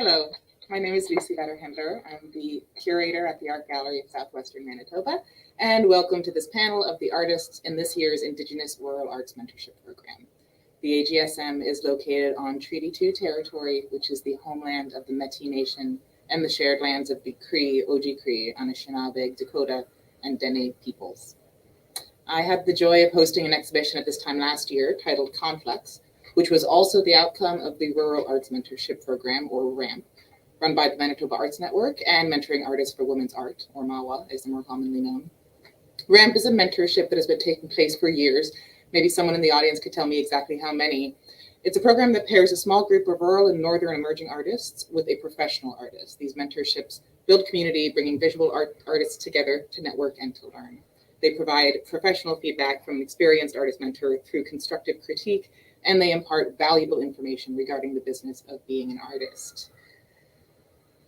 Hello, my name is Lucie Lederhendler. I'm the curator at the Art Gallery of Southwestern Manitoba, and welcome to this panel of the artists in this year's Indigenous Rural Arts Mentorship Program. The AGSM is located on Treaty 2 territory, which is the homeland of the Métis Nation and the shared lands of the Cree, Oji-Cree, Anishinaabe, Dakota, and Dene peoples. I had the joy of hosting an exhibition at this time last year titled Conflux, which was also the outcome of the Rural Arts Mentorship Program, or RAMP, run by the Manitoba Arts Network and Mentoring Artists for Women's Art, or MAWA, as they're more commonly known. RAMP is a mentorship that has been taking place for years. Maybe someone in the audience could tell me exactly how many. It's a program that pairs a small group of rural and northern emerging artists with a professional artist. These mentorships build community, bringing visual artists together to network and to learn. They provide professional feedback from an experienced artist mentor through constructive critique, and they impart valuable information regarding the business of being an artist.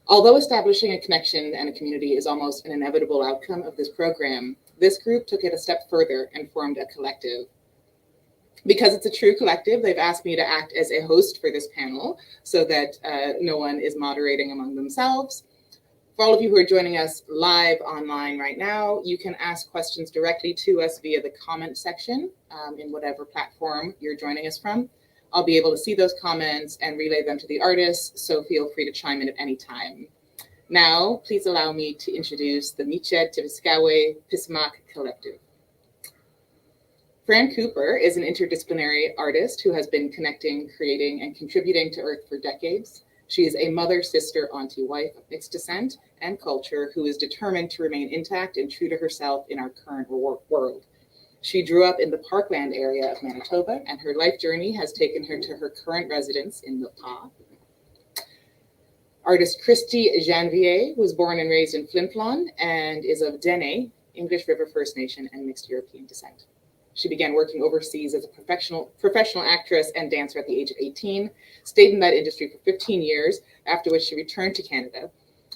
Although establishing a connection and a community is almost an inevitable outcome of this program, this group took it a step further and formed a collective. Because it's a true collective, they've asked me to act as a host for this panel so that no one is moderating among themselves. For all of you who are joining us live online right now, you can ask questions directly to us via the comment section in whatever platform you're joining us from. I'll be able to see those comments and relay them to the artists, so feel free to chime in at any time. Now, please allow me to introduce the Mîcêt Tipiskâwi-pîsimak collective. Fran Cooper is an interdisciplinary artist who has been connecting, creating, and contributing to Earth for decades. She is a mother, sister, auntie, wife of mixed descent and culture who is determined to remain intact and true to herself in our current world. She grew up in the Parkland area of Manitoba, and her life journey has taken her to her current residence in Lita. Artist Christy Janvier was born and raised in Flin Flon and is of Dene, English River First Nation, and mixed European descent. She began working overseas as a professional actress and dancer at the age of 18, stayed in that industry for 15 years, after which she returned to Canada.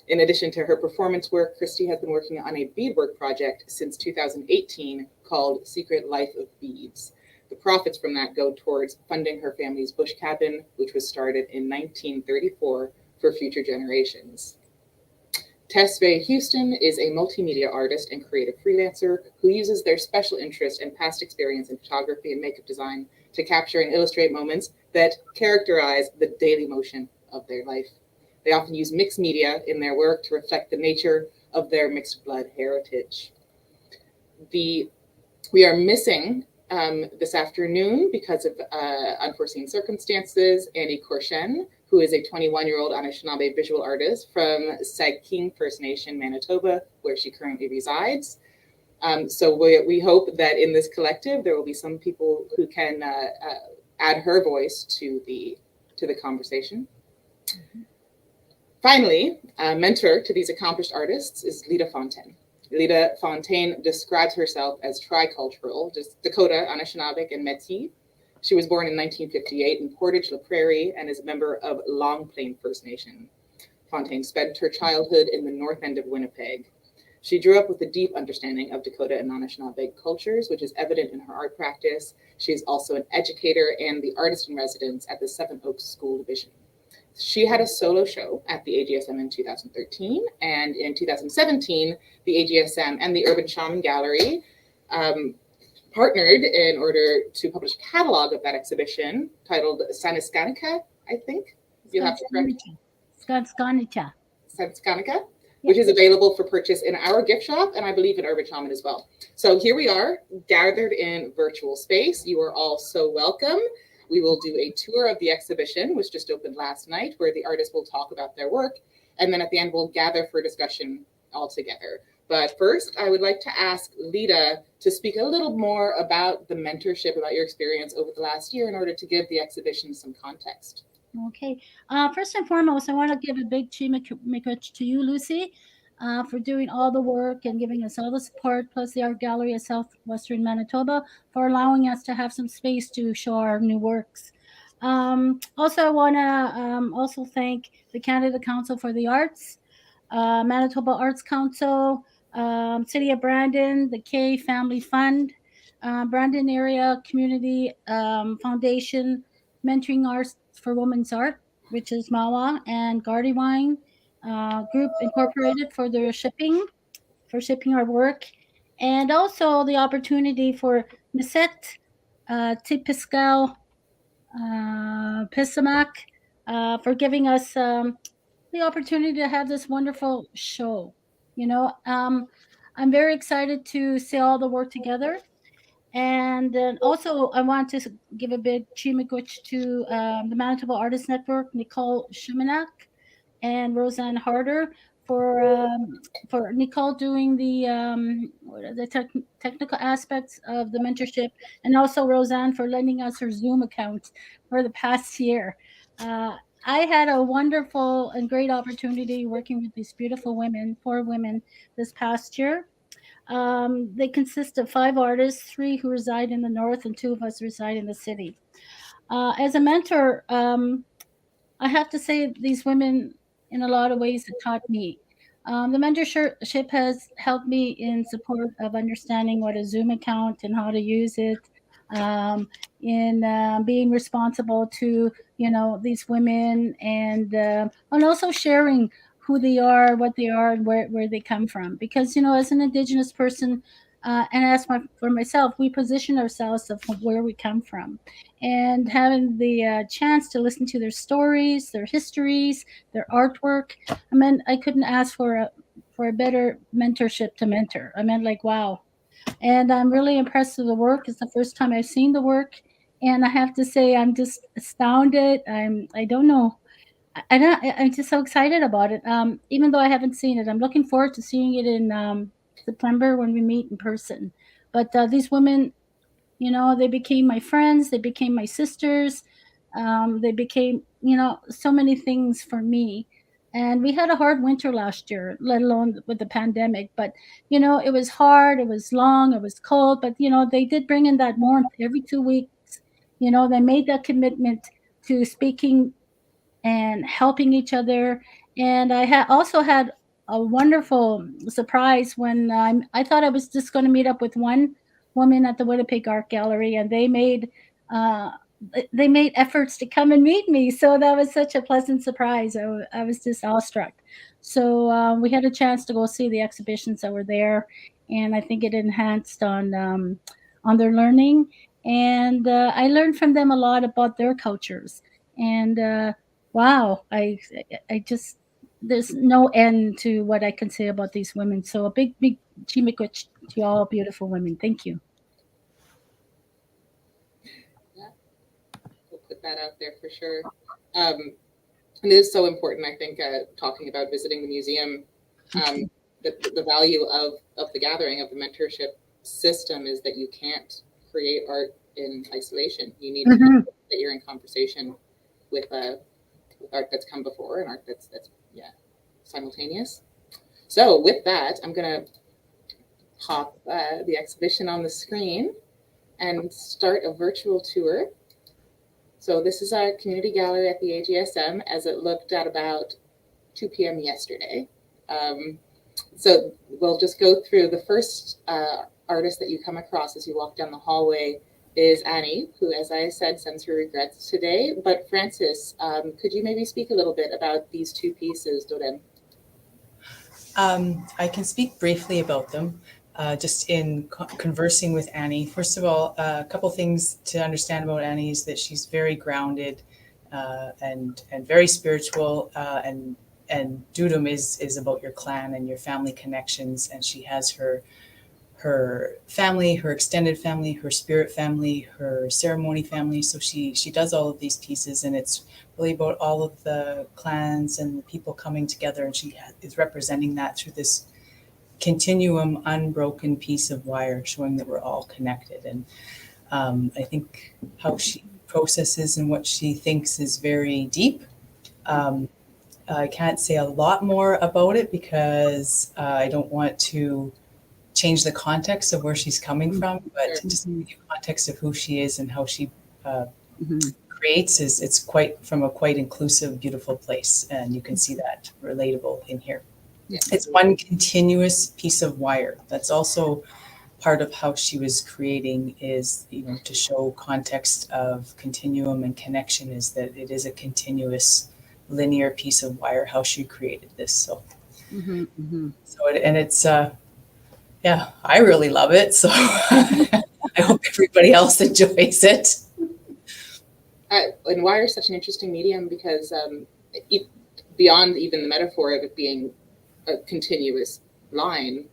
In addition to her performance work, Christy has been working on a beadwork project since 2018 called Secret Life of Beads. The profits from that go towards funding her family's bush cabin, which was started in 1934 for future generations. Tess Faye Houston is a multimedia artist and creative freelancer who uses their special interest and past experience in photography and makeup design to capture and illustrate moments that characterize the daily motion of their life. They often use mixed media in their work to reflect the nature of their mixed blood heritage. We are missing this afternoon because of unforeseen circumstances, Annie Corshen, who is a 21-year-old Anishinaabe visual artist from Sagkeeng First Nation, Manitoba, where she currently resides. So we hope that in this collective, there will be some people who can add her voice to the conversation. Mm-hmm. Finally, a mentor to these accomplished artists is Lita Fontaine. Lita Fontaine describes herself as tricultural, just Dakota, Anishinaabe, and Métis. She was born in 1958 in Portage La Prairie and is a member of Long Plain First Nation. Fontaine spent her childhood in the north end of Winnipeg. She grew up with a deep understanding of Dakota and Anishinaabe cultures, which is evident in her art practice. She is also an educator and the artist in residence at the Seven Oaks School Division. She had a solo show at the AGSM in 2013, and in 2017, the AGSM and the Urban Shaman Gallery partnered in order to publish a catalog of that exhibition titled Saniskanika, I think. You have to correct me. Saniskanika, which is available for purchase in our gift shop, and I believe in Urban Shaman as well. So here we are, gathered in virtual space. You are all so welcome. We will do a tour of the exhibition, which just opened last night, where the artists will talk about their work. And then at the end, we'll gather for discussion all together. But first, I would like to ask Lita to speak a little more about the mentorship, about your experience over the last year in order to give the exhibition some context. Okay. First and foremost, I want to give a big chimika to you, Lucie, for doing all the work and giving us all the support, plus the Art Gallery of Southwestern Manitoba for allowing us to have some space to show our new works. Also, I want to also thank the Canada Council for the Arts, Manitoba Arts Council, City of Brandon, the K Family Fund, Brandon Area Community Foundation, Mentoring Arts for Women's Art, which is Mawa, and Gardy Wine Group Incorporated for their shipping our work, and also the opportunity for Mîcêt Tipiskâwi-pîsimak for giving us the opportunity to have this wonderful show. I'm very excited to see all the work together. And then also, I want to give a big chimikuch to the Manitoba Artist Network, Nicole Shumanak and Roseanne Harder for Nicole doing the technical aspects of the mentorship, and also Roseanne for lending us her Zoom account for the past year. I had a wonderful and great opportunity working with these beautiful women, 4 women, this past year. They consist of 5 artists, 3 who reside in the north, and 2 of us reside in the city. As a mentor, I have to say these women, in a lot of ways, have taught me. The mentorship has helped me in support of understanding what a Zoom account and how to use it, in being responsible to these women, and also sharing who they are, what they are, and where they come from. Because as an Indigenous person, and for myself, we position ourselves of where we come from, and having the chance to listen to their stories, their histories, their artwork. I mean, I couldn't ask for a better mentorship to mentor. I mean, like, wow. And I'm really impressed with the work. It's the first time I've seen the work, and I have to say I'm just astounded. I don't know. I'm just so excited about it. Even though I haven't seen it, I'm looking forward to seeing it in September when we meet in person. But these women, they became my friends, they became my sisters, they became, so many things for me. And we had a hard winter last year, let alone with the pandemic. But, it was hard, it was long, it was cold. But, they did bring in that warmth every 2 weeks. They made that commitment to speaking and helping each other. And I also had a wonderful surprise when I thought I was just going to meet up with one woman at the Winnipeg Art Gallery, and uh, they made efforts to come and meet me. So that was such a pleasant surprise. I was just awestruck. So we had a chance to go see the exhibitions that were there, and I think it enhanced on their learning. And I learned from them a lot about their cultures. And wow, I just there's no end to what I can say about these women. So a big chimikwich to all beautiful women. Thank you. Yeah, we'll put that out there for sure. And it is so important, I think, talking about visiting the museum. The value of the gathering, of the mentorship system, is that you can't create art in isolation. You need to know that you're in conversation with art that's come before and art that's simultaneous. So with that, I'm gonna pop the exhibition on the screen and start a virtual tour. So this is our community gallery at the AGSM as it looked at about 2 p.m. yesterday. So we'll just go through the first artist that you come across as you walk down the hallway is Annie, who, as I said, sends her regrets today. But Francis, could you maybe speak a little bit about these 2 pieces, Dorem? I can speak briefly about them. Just in conversing with Annie. First of all, a couple things to understand about Annie is that she's very grounded and very spiritual, and Dudum is about your clan and your family connections, and she has her family, her extended family, her spirit family, her ceremony family. So she does all of these pieces, and it's really about all of the clans and the people coming together, and she is representing that through this continuum, unbroken piece of wire, showing that we're all connected. And I think how she processes and what she thinks is very deep. I can't say a lot more about it because I don't want to change the context of where she's coming from, but just the context of who she is and how she creates it's quite from a quite inclusive, beautiful place, and you can see that relatable in here. Yeah. It's one continuous piece of wire. That's also part of how she was creating, is, to show context of continuum and connection, is that it is a continuous linear piece of wire, how she created this. So, it's yeah, I really love it. So I hope everybody else enjoys it. And wire is such an interesting medium because beyond even the metaphor of it being a continuous line,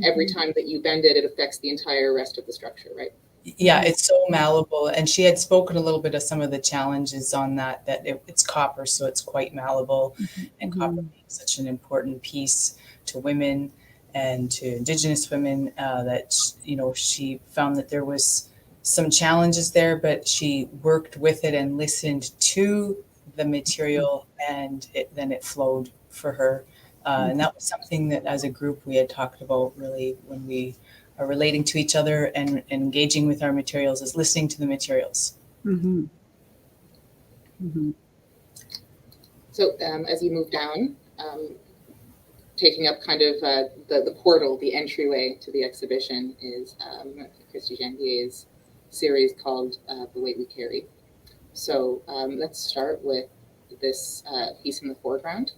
every time that you bend it, it affects the entire rest of the structure, right? Yeah, it's so malleable. And she had spoken a little bit of some of the challenges on that it's copper, so it's quite malleable. And copper being such an important piece to women and to Indigenous women, that, she found that there was some challenges there, but she worked with it and listened to the material, and then it flowed for her. And that was something that as a group we had talked about really when we are relating to each other and engaging with our materials, is listening to the materials. So as you move down, taking up kind of the portal, the entryway to the exhibition is Christy Janvier's series called The Weight We Carry. So let's start with this piece in the foreground.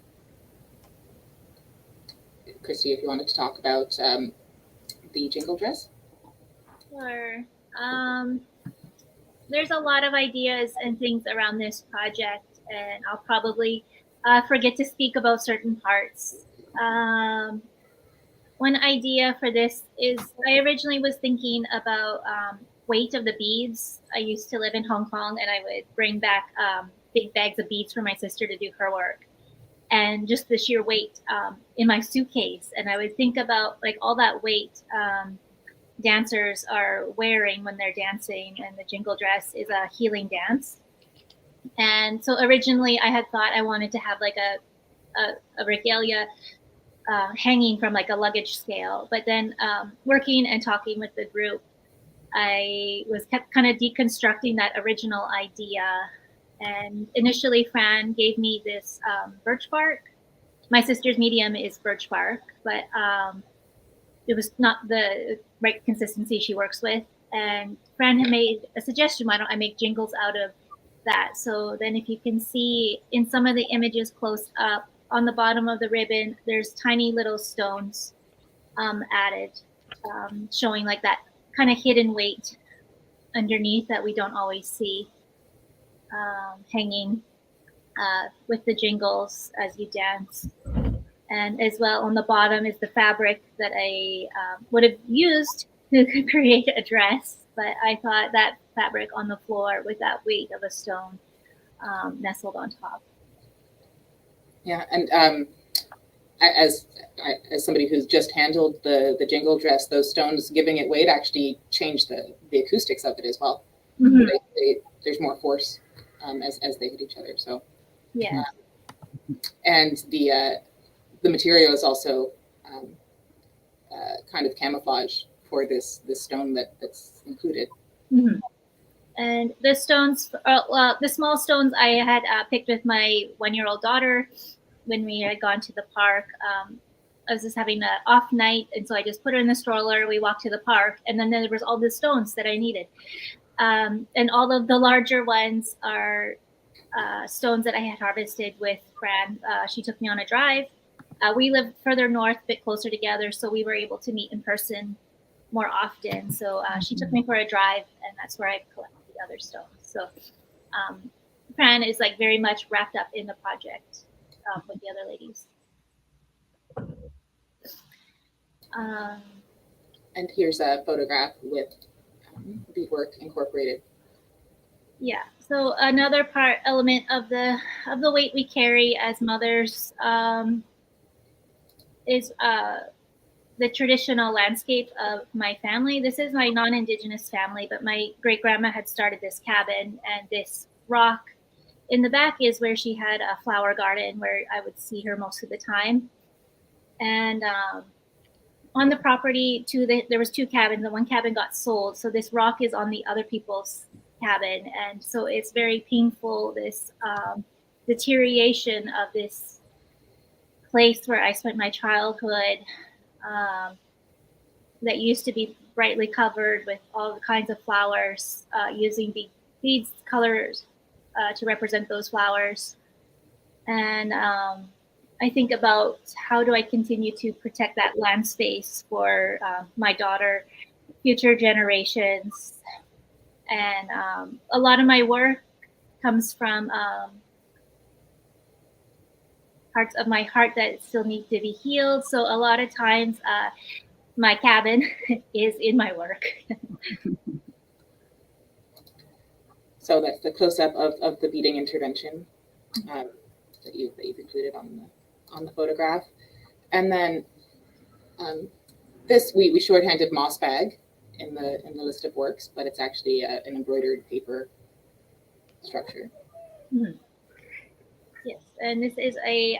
Christy, if you wanted to talk about the Jingle Dress. Sure. There's a lot of ideas and things around this project, and I'll probably forget to speak about certain parts. One idea for this is I originally was thinking about weight of the beads. I used to live in Hong Kong, and I would bring back big bags of beads for my sister to do her work, and just the sheer weight in my suitcase. And I would think about like all that weight dancers are wearing when they're dancing, and the Jingle Dress is a healing dance. And so originally I had thought I wanted to have like a regalia hanging from like a luggage scale, but then working and talking with the group, I kept kind of deconstructing that original idea. And initially Fran gave me this birch bark. My sister's medium is birch bark, but it was not the right consistency she works with. And Fran had made a suggestion, why don't I make jingles out of that? So then if you can see in some of the images close up, on the bottom of the ribbon, there's tiny little stones added, showing like that kind of hidden weight underneath that we don't always see, hanging with the jingles as you dance. And as well on the bottom is the fabric that I would have used to create a dress, but I thought that fabric on the floor with that weight of a stone nestled on top. Yeah, and as somebody who's just handled the Jingle Dress, those stones giving it weight actually change the acoustics of it as well. There's more force as they hit each other. So yeah, and the material is also kind of camouflage for this stone that's included. And the stones, the small stones I had picked with my 1-year-old daughter when we had gone to the park. I was just having an off night, and so I just put her in the stroller. We walked to the park, and then there was all the stones that I needed. And all of the larger ones are stones that I had harvested with Fran. She took me on a drive. We live further north, a bit closer together, so we were able to meet in person more often. So she took me for a drive, and that's where I collected the other stones. So Fran is like very much wrapped up in the project with the other ladies. And here's a photograph with beadwork incorporated. Yeah. So another element of the weight we carry as mothers is the traditional landscape of my family. This is my non-Indigenous family, but my great-grandma had started this cabin, and this rock in the back is where she had a flower garden where I would see her most of the time. And on the property, there was 2 cabins. The one cabin got sold, so this rock is on the other people's cabin, and so it's very painful, this deterioration of this place where I spent my childhood, that used to be brightly covered with all kinds of flowers, using beads colors to represent those flowers. And I think about how do I continue to protect that land space for my daughter, future generations. And a lot of my work comes from parts of my heart that still need to be healed. So a lot of times my cabin is in my work. So that's the close-up of the beading intervention that you've included on the photograph. And then this we shorthanded moss bag in the list of works, but it's actually an embroidered paper structure. Mm-hmm. Yes, and this is a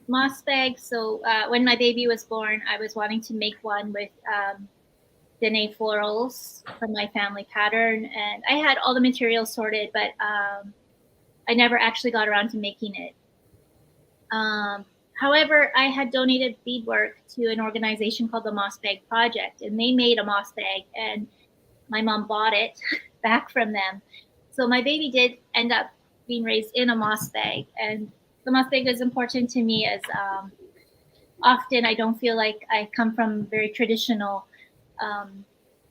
moss bag. So when my baby was born, I was wanting to make one with Dene florals from my family pattern, and I had all the materials sorted, but I never actually got around to making it. However, I had donated beadwork to an organization called the Moss Bag Project, and they made a moss bag, and my mom bought it back from them. So my baby did end up being raised in a moss bag, and the moss bag is important to me as often I don't feel like I come from very traditional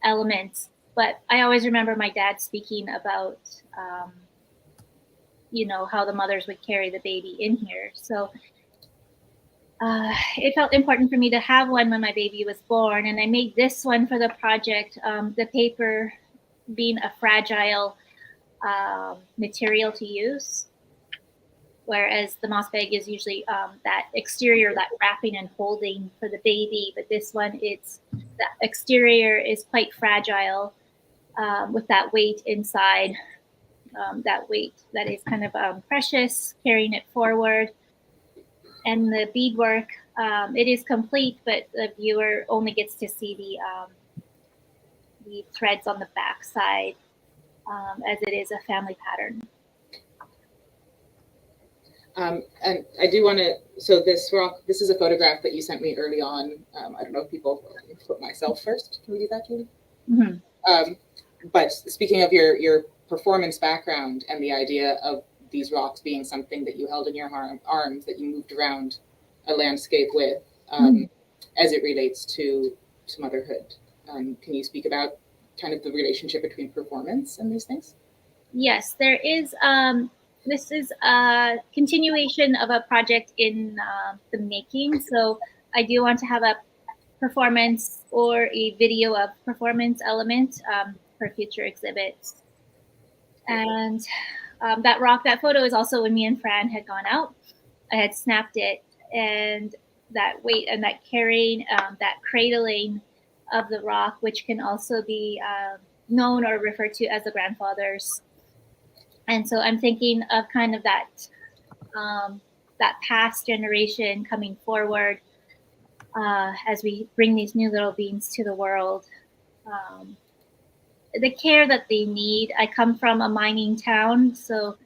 elements, but I always remember my dad speaking about how the mothers would carry the baby in here. So it felt important for me to have one when my baby was born, and I made this one for the project, the paper being a fragile material to use, whereas the moss bag is usually that exterior, that wrapping and holding for the baby, but this one, the exterior is quite fragile with that weight inside, that weight that is kind of precious, carrying it forward. And the beadwork, it is complete, but the viewer only gets to see the threads on the back side, as it is a family pattern. And I do want to, so this is a photograph that you sent me early on. I don't know if people put myself first. Can we do that, Julie? Mm-hmm. But speaking of your performance background and the idea of these rocks being something that you held in your arms, that you moved around a landscape with, as it relates to motherhood. Can you speak about kind of the relationship between performance and these things? Yes, there is. This is a continuation of a project in the making. So I do want to have a performance or a video of performance element for future exhibits. And that photo is also when me and Fran had gone out. I had snapped it, and that weight and that carrying, that cradling of the rock, which can also be known or referred to as the grandfathers. And so I'm thinking of kind of that past generation coming forward as we bring these new little beings to the world. The care that they need. I come from a mining town, so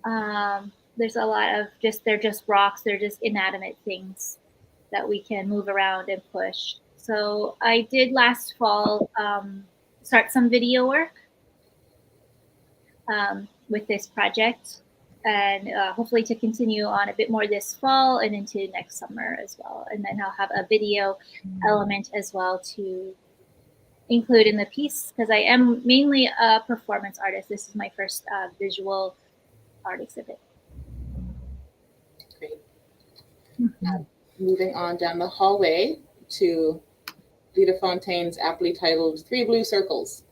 there's a lot of they're just rocks, they're just inanimate things that we can move around and push. So I did last fall start some video work with this project, and hopefully to continue on a bit more this fall and into next summer as well. And then I'll have a video element as well to include in the piece, because I am mainly a performance artist. This is my first visual art exhibit. Great. Moving on down the hallway to Lita Fontaine's aptly titled 3 Blue Circles.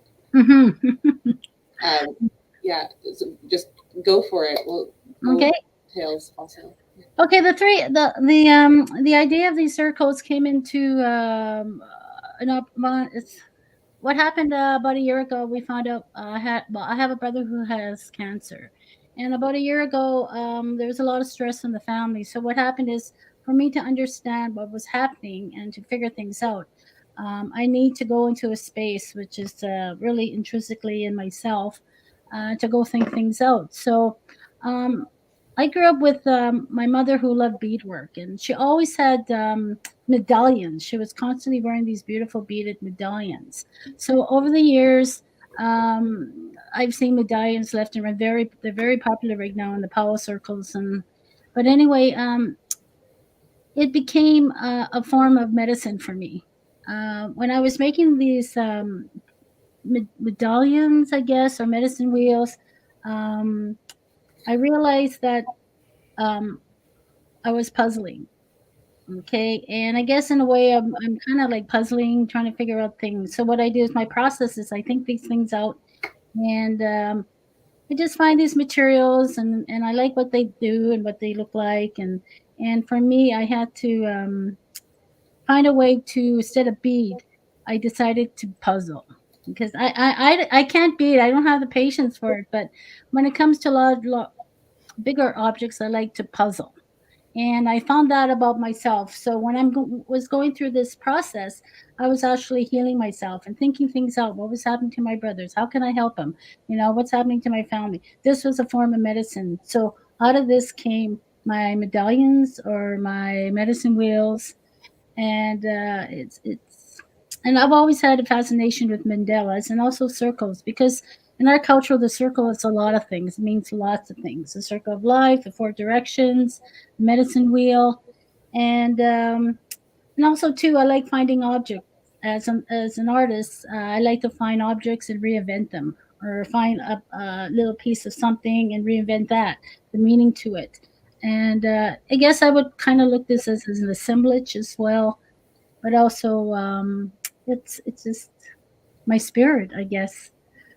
Yeah, so just go for it. Okay. Details also. Okay, the idea of these circles came into what happened about a year ago. We found out I have a brother who has cancer, and about a year ago there was a lot of stress in the family. So what happened is, for me to understand what was happening and to figure things out, I need to go into a space which is really intrinsically in myself to go think things out. So I grew up with my mother who loved beadwork, and she always had medallions. She was constantly wearing these beautiful beaded medallions. So over the years, I've seen medallions left and right. They're very popular right now in the power circles and But anyway, it became a form of medicine for me. When I was making these medallions, I guess, or medicine wheels, I realized that I was puzzling. Okay, and I guess in a way, I'm kind of like puzzling, trying to figure out things. So what I do is my process is I think these things out, and I just find these materials, and I like what they do and what they look like, and for me, I had to find a way to, instead of bead, I decided to puzzle, because I can't bead. I don't have the patience for it. But when it comes to bigger objects, I like to puzzle. And I found that about myself. So when I was going through this process, I was actually healing myself and thinking things out. What was happening to my brothers? How can I help them? What's happening to my family? This was a form of medicine. So out of this came my medallions or my medicine wheels, and and I've always had a fascination with mandalas and also circles, because in our culture the circle is a lot of things. It means lots of things: the circle of life, the four directions, the medicine wheel, and also too, I like finding objects. As an artist, I like to find objects and reinvent them, or find a little piece of something and reinvent that, the meaning to it. And I guess I would kind of look this as an assemblage as well, but also it's just my spirit, I guess.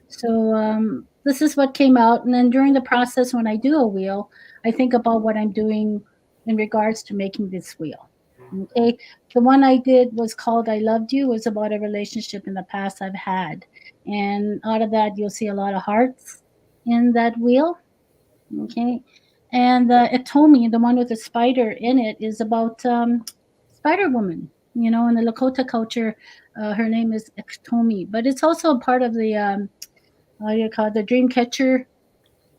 So this is what came out, and then during the process, when I do a wheel, I think about what I'm doing in regards to making this wheel. Okay, the one I did was called "I Loved You." It was about a relationship in the past I've had, and out of that, you'll see a lot of hearts in that wheel. Okay, and Itomi, the one with the spider in it, is about Spider Woman. In the Lakota culture, her name is Itomi, but it's also a part of the what do you call it, the dream catcher,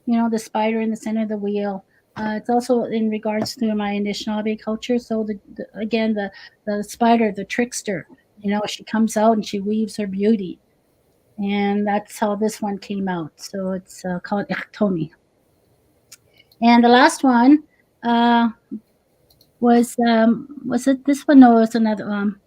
the spider in the center of the wheel. It's also in regards to my Anishinaabe culture. So again, the spider, the trickster, she comes out and she weaves her beauty, and that's how this one came out. So it's called Iktomi. And the last one was it this one? No, it's another one.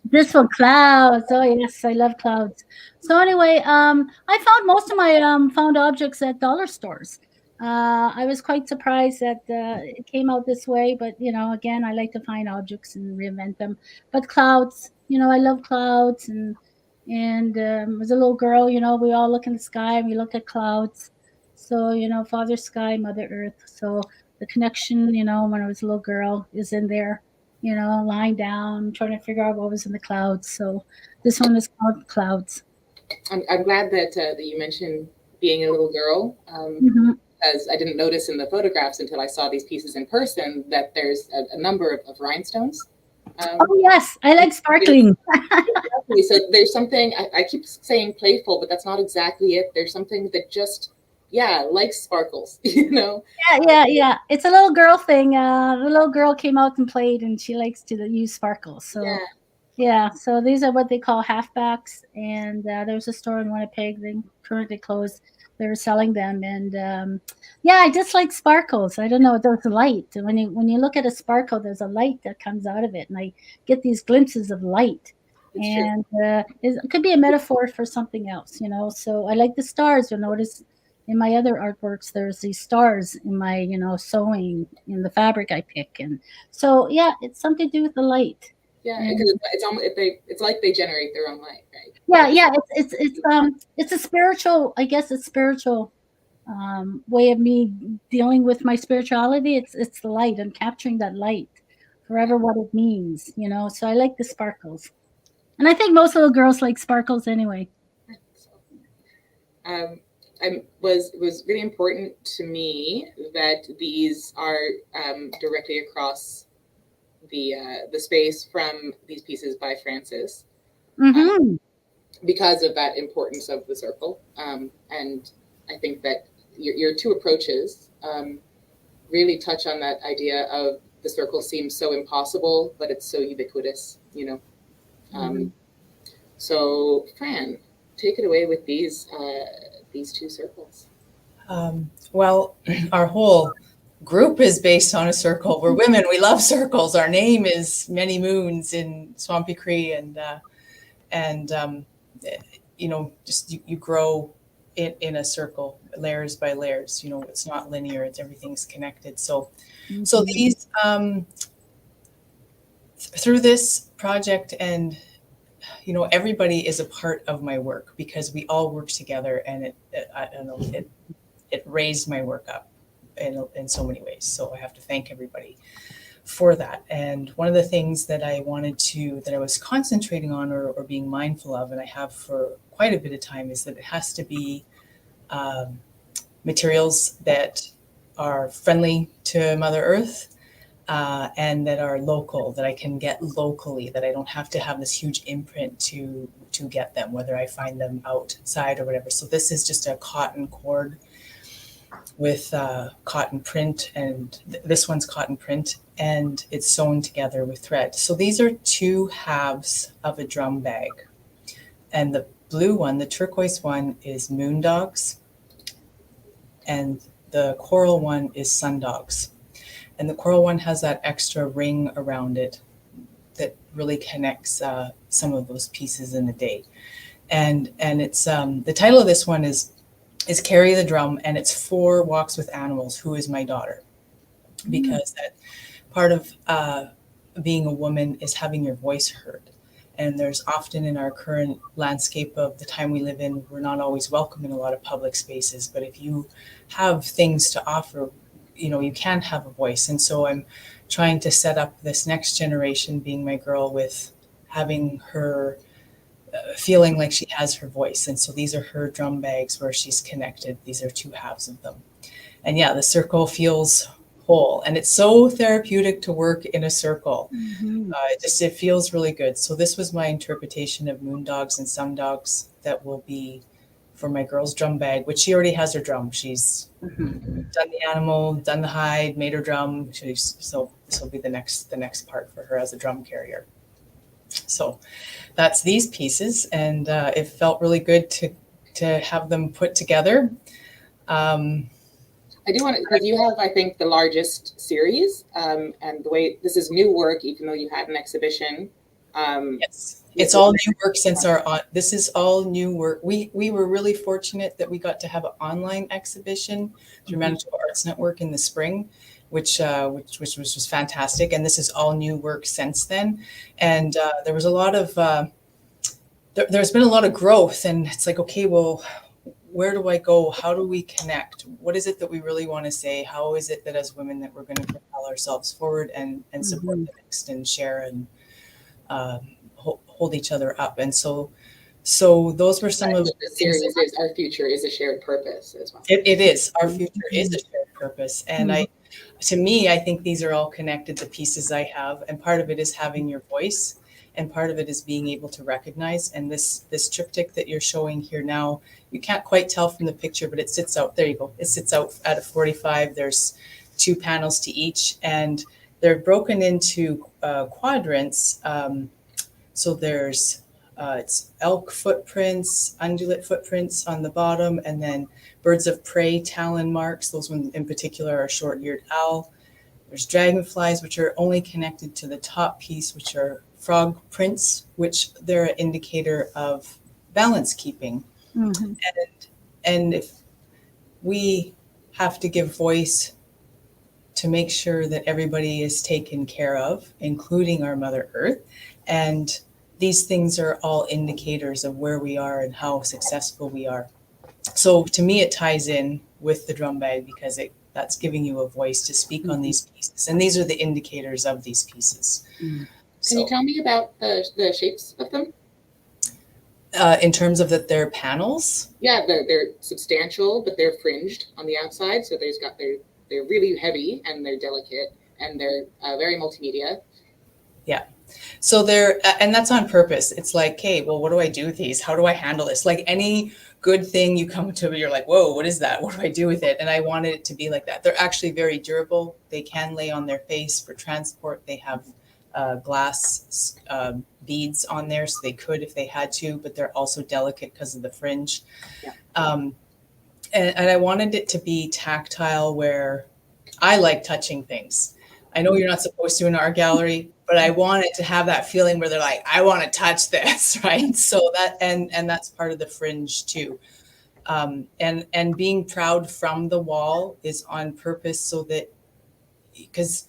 This one, clouds. Oh yes, I love clouds. So anyway, I found most of my found objects at dollar stores. I was quite surprised that it came out this way, but again, I like to find objects and reinvent them. But clouds, I love clouds, and as a little girl, we all look in the sky and we look at clouds. So Father Sky, Mother Earth. So the connection, when I was a little girl, is in there. Lying down, trying to figure out what was in the clouds. So this one is called Clouds. I'm glad that you mentioned being a little girl, because I didn't notice in the photographs until I saw these pieces in person that there's a number of rhinestones. Oh yes, I like sparkling. Exactly. So there's something, I keep saying playful, but that's not exactly it. There's something that just, like sparkles, Yeah. It's a little girl thing. The little girl came out and played, and she likes to use sparkles. So so these are what they call halfbacks. And there was a store in Winnipeg. They currently closed. They were selling them, and I just like sparkles. I don't know. There's a light. When you look at a sparkle, there's a light that comes out of it, and I get these glimpses of light. And it could be a metaphor for something else, So I like the stars. You'll notice in my other artworks, there's these stars in my, sewing in the fabric I pick, and so it's something to do with the light. Yeah, because it's almost it's like they generate their own light, right? Yeah. It's a spiritual, I guess, it's spiritual way of me dealing with my spirituality. It's the light. I'm capturing that light, forever what it means, So I like the sparkles, and I think most little girls like sparkles anyway. It was really important to me that these are directly across the space from these pieces by Frances, because of that importance of the circle. And I think that your two approaches really touch on that idea of the circle seems so impossible, but it's so ubiquitous, So Fran, take it away with these two circles. Well, our whole group is based on a circle. We're women. We love circles. Our name is Many Moons in Swampy Cree, and just you grow in a circle, layers by layers. It's not linear. Everything's connected. So these through this project, and everybody is a part of my work because we all work together, and it raised my work up in so many ways. So I have to thank everybody for that. And one of the things that I was concentrating on or being mindful of, and I have for quite a bit of time, is that it has to be materials that are friendly to Mother Earth, and that are local, that I can get locally, that I don't have to have this huge imprint to get them, whether I find them outside or whatever. So this is just a cotton cord with cotton print, and this one's cotton print, and it's sewn together with thread. So these are 2 halves of a drum bag. And the blue one, the turquoise one, is moon dogs, and the coral one is sun dogs. And the coral one has that extra ring around it that really connects some of those pieces in the day. And it's the title of this one is Carry the Drum, and it's 4 Walks with Animals, Who is My Daughter? Because that part of being a woman is having your voice heard. And there's often in our current landscape of the time we live in, we're not always welcome in a lot of public spaces. But if you have things to offer, you can have a voice. And so I'm trying to set up this next generation, being my girl, with having her feeling like she has her voice. And so these are her drum bags where she's connected. These are 2 halves of them. And yeah, the circle feels whole, and it's so therapeutic to work in a circle. It feels really good. So this was my interpretation of moon dogs and sun dogs that will be for my girl's drum bag, which she already has her drum. She's done the animal, done the hide, made her drum. So this will be the next part for her as a drum carrier. So that's these pieces, and it felt really good to have them put together. I do want to, because you have, I think, the largest series, and the way this is new work, even though you had an exhibition. Yes, it's all new work since this is all new work. We were really fortunate that we got to have an online exhibition through Manitoba Arts Network in the spring, which was fantastic. And this is all new work since then. And there was a lot of there's been a lot of growth, and it's like, okay, well, where do I go? How do we connect? What is it that we really want to say? How is it that as women that we're going to propel ourselves forward and support the next and share and hold each other up? And so those were some of the series. Is Our Future is a Shared Purpose as well. It is. Our future is a shared purpose. And to me, I think these are all connected, the pieces I have. And part of it is having your voice, and part of it is being able to recognize. And this triptych that you're showing here now, you can't quite tell from the picture, but it sits out. There you go. It sits out at a 45. There's 2 panels to each, and they're broken into quadrants. So there's it's elk footprints, ungulate footprints on the bottom, and then birds of prey talon marks. Those ones in particular are short-eared owl. There's dragonflies, which are only connected to the top piece, which are frog prints, which they're an indicator of balance keeping. And if we have to give voice to make sure that everybody is taken care of, including our Mother Earth, and these things are all indicators of where we are and how successful we are. So to me, it ties in with the drum bag because that's giving you a voice to speak on these pieces. And these are the indicators of these pieces. Can you tell me about the shapes of them? In terms of that they're panels? Yeah, they're substantial, but they're fringed on the outside. So they're really heavy, and they're delicate, and they're very multimedia. Yeah. So and that's on purpose. It's like, hey, well, what do I do with these? How do I handle this? Like any good thing you come to, you're like, whoa, what is that? What do I do with it? And I wanted it to be like that. They're actually very durable. They can lay on their face for transport. They have glass beads on there, so they could if they had to, but they're also delicate because of the fringe. Yeah. And I wanted it to be tactile, where I like touching things. I know you're not supposed to in our gallery, but I want it to have that feeling where they're like, I want to touch this, right? So that, and that's part of the fringe too. And being proud from the wall is on purpose so that, because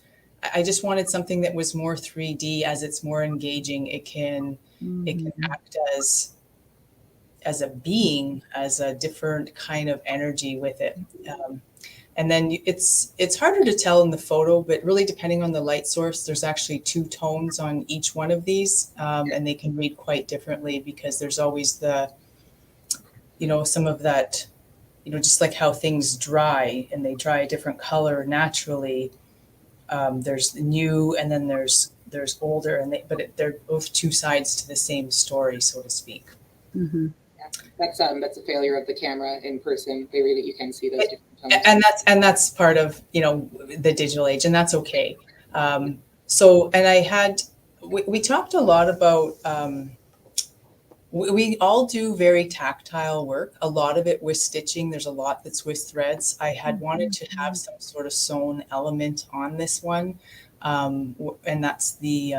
I just wanted something that was more 3D. As it's more engaging, it can act as a being, as a different kind of energy with it. And then it's harder to tell in the photo, but really depending on the light source, there's actually 2 tones on each one of these, and they can read quite differently because there's always the, some of that, just like how things dry and they dry a different color naturally. There's new, and then there's older, but they're both 2 sides to the same story, so to speak. Mm-hmm. That's a failure of the camera in person. You can see those different tones. And that's part of the digital age, and that's okay. So, and we talked a lot about we all do very tactile work. A lot of it with stitching. There's a lot that's with threads. I had wanted to have some sort of sewn element on this one, and that's the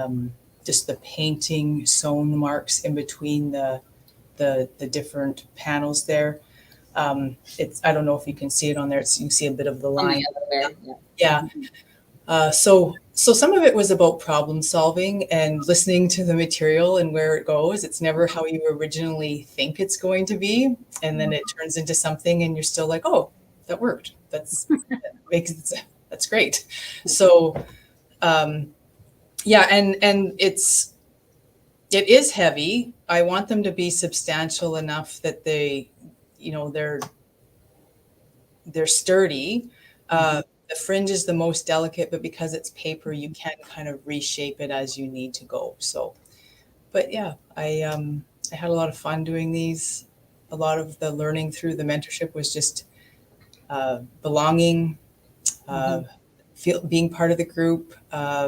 just the painting sewn marks in between the different panels there. It's, I don't know if you can see it on there. You see a bit of the line there. Yeah. So some of it was about problem solving and listening to the material and where it goes. It's never how you originally think it's going to be. And then it turns into something and you're still like, oh, that worked. That's great. So, yeah. And it is heavy. I want them to be substantial enough that they're sturdy. The fringe is the most delicate, but because it's paper, you can kind of reshape it as you need to go. So, but yeah, I had a lot of fun doing these. A lot of the learning through the mentorship was just belonging, being part of the group,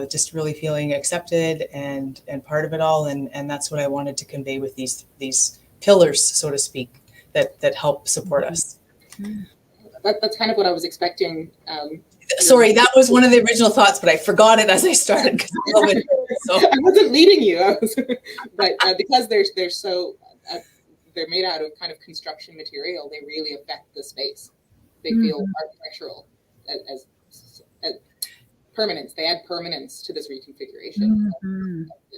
just really feeling accepted and part of it all. And that's what I wanted to convey with these pillars, so to speak, that help support us. That's kind of what I was expecting. Sorry, that was one of the original thoughts, but I forgot it as I started because I love it. So. I wasn't leading you, but because they're made out of kind of construction material, they really affect the space. They feel architectural as permanence. They add permanence to this reconfiguration.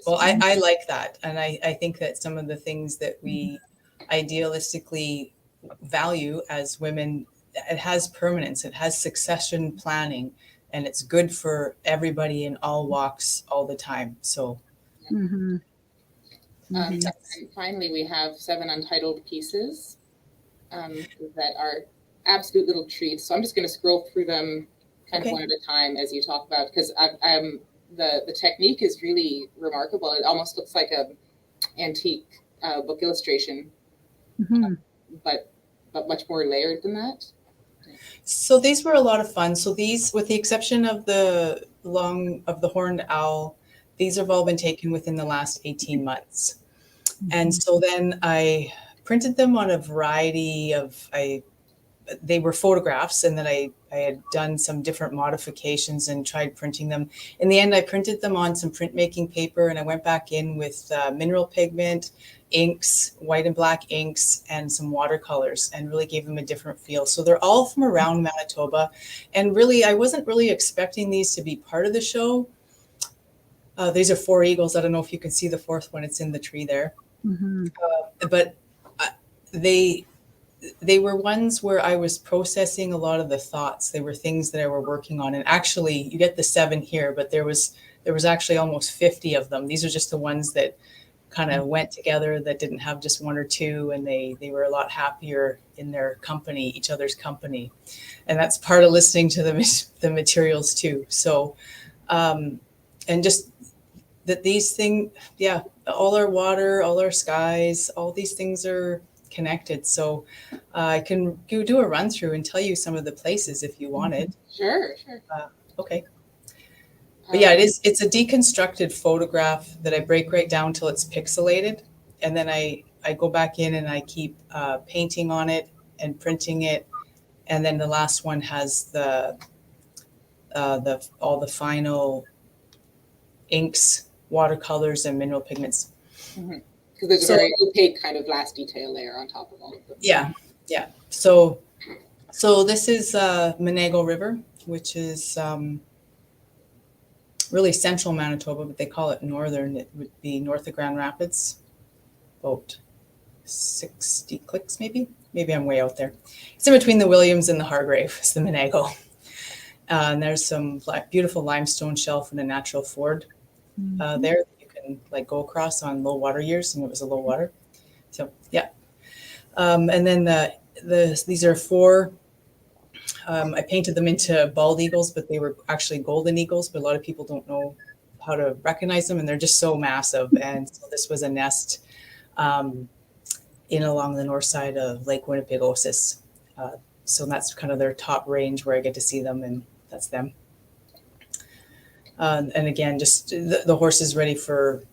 Well, I like that, and I think that some of the things that we idealistically value as women, it has permanence, it has succession planning, and it's good for everybody in all walks all the time. So and finally, we have 7 untitled pieces that are absolute little treats. So I'm just going to scroll through them kind of one at a time as you talk about, because the technique is really remarkable. It almost looks like a antique book illustration, but much more layered than that. So these were a lot of fun. So these, with the exception of the horned owl, these have all been taken within the last 18 months. And so then I printed them on a variety of, they were photographs, and then I had done some different modifications and tried printing them. In the end, I printed them on some printmaking paper, and I went back in with mineral pigment, inks, white and black inks, and some watercolors, and really gave them a different feel. So they're all from around Manitoba. And really, I wasn't really expecting these to be part of the show. These are 4 eagles. I don't know if you can see the 4th one. It's in the tree there. But they were ones where I was processing a lot of the thoughts. They were things that I were working on. And actually, you get the 7 here, but there was actually almost 50 of them. These are just the ones that kind of went together, that didn't have just 1 or 2, and they were a lot happier in their company, each other's company. And that's part of listening to the materials too. So, and just that these things, all our water, all our skies, all these things are connected. So I can do a run through and tell you some of the places if you wanted. Sure. Okay. But yeah, it's a deconstructed photograph that I break right down till it's pixelated. And then I go back in and I keep painting on it and printing it. And then the last one has all the final inks, watercolors, and mineral pigments. Because there's a very opaque kind of glass detail layer on top of all of them. Yeah. So this is Menango River, which is really central Manitoba, but they call it northern. It would be north of Grand Rapids, about 60 clicks maybe. Maybe I'm way out there. It's in between the Williams and the Hargrave. It's the Menango. And there's some beautiful limestone shelf and a natural ford there that you can like go across on low water years, and it was a low water. So yeah. And then these are 4. I painted them into bald eagles, but they were actually golden eagles. But a lot of people don't know how to recognize them, and they're just so massive. And so this was a nest in along the north side of Lake Winnipegosis. So that's kind of their top range where I get to see them, and that's them. And again, just the horses ready for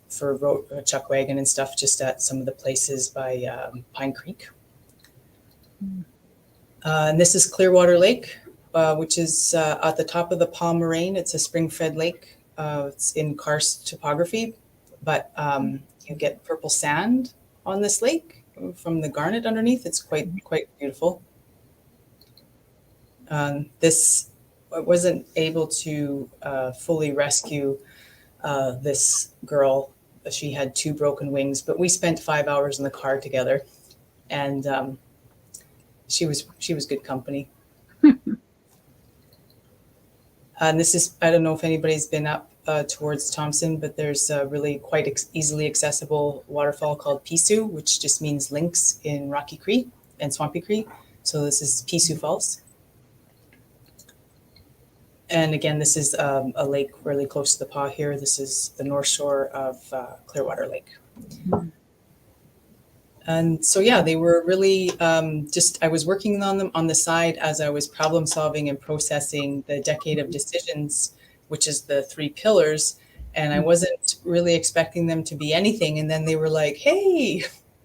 chuck wagon and stuff, just at some of the places by Pine Creek. And this is Clearwater Lake, which is at the top of the Palm Moraine. It's a spring-fed lake. It's in karst topography, but you get purple sand on this lake from the garnet underneath. It's quite beautiful. This I wasn't able to fully rescue this girl. She had 2 broken wings, but we spent 5 hours in the car together, and she was good company. And this is, I don't know if anybody's been up towards Thompson, but there's a really quite easily accessible waterfall called Pisu, which just means links in Rocky Cree and Swampy Cree. So this is Pisu Falls. And again, this is a lake really close to the Pas here. This is the north shore of Clearwater Lake. And so, yeah, they were really I was working on them on the side as I was problem solving and processing the Decade of Decisions, which is the 3 pillars. And I wasn't really expecting them to be anything. And then they were like, hey,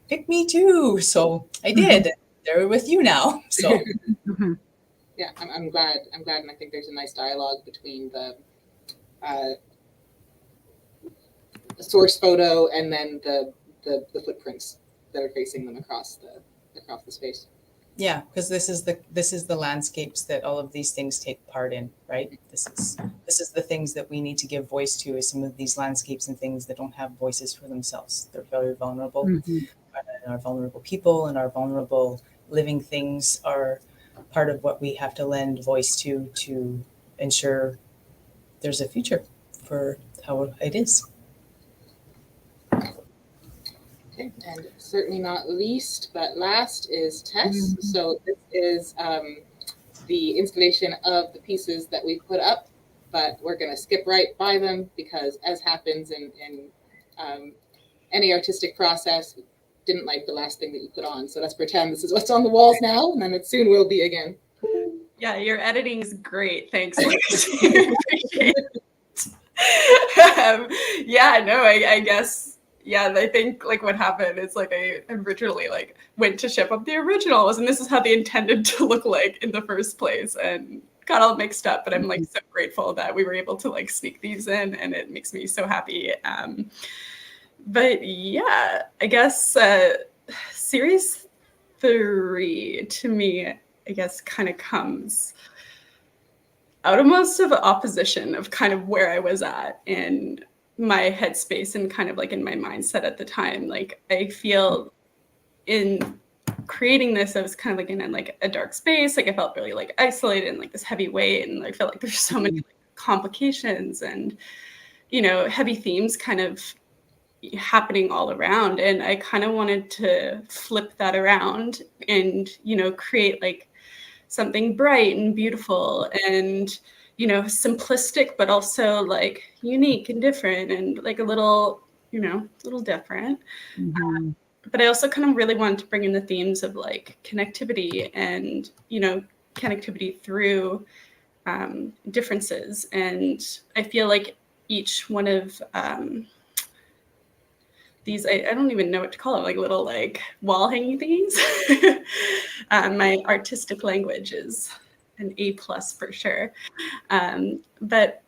pick me too. So I did. They're with you now. So. Yeah, I'm glad, and I think there's a nice dialogue between the source photo and then the footprints that are tracing them across the space. Yeah, because this is the landscapes that all of these things take part in, right? This is the things that we need to give voice to, is some of these landscapes and things that don't have voices for themselves. They're very vulnerable. And our vulnerable people and our vulnerable living things are part of what we have to lend voice to ensure there's a future for how it is. Okay, and certainly not least, but last is Tess. So this is the installation of the pieces that we put up, but we're going to skip right by them because, as happens in any artistic process, didn't like the last thing that you put on. So let's pretend this is what's on the walls now, and then it soon will be again. Yeah, your editing is great. Thanks. Appreciate it. Yeah, no, I guess, yeah, I think like what happened is like I originally like went to ship up the originals, and this is how they intended to look like in the first place, and got all mixed up. But I'm like so grateful that we were able to like sneak these in, and it makes me so happy. But yeah, I guess series 3 to me, I guess, kind of comes out of most of opposition of kind of where I was at in my headspace and kind of like in my mindset at the time. Like I feel in creating this, I was kind of like in like a dark space. Like I felt really like isolated and like this heavy weight, and I felt like there's so many like, complications and, you know, heavy themes kind of happening all around. And I kind of wanted to flip that around and, you know, create like something bright and beautiful and, you know, simplistic, but also like unique and different and like a little, you know, a little different. But I also kind of really wanted to bring in the themes of like connectivity and, you know, connectivity through differences. And I feel like each one of these, I don't even know what to call them, like little like wall hanging thingies. My artistic language is an A+ for sure. But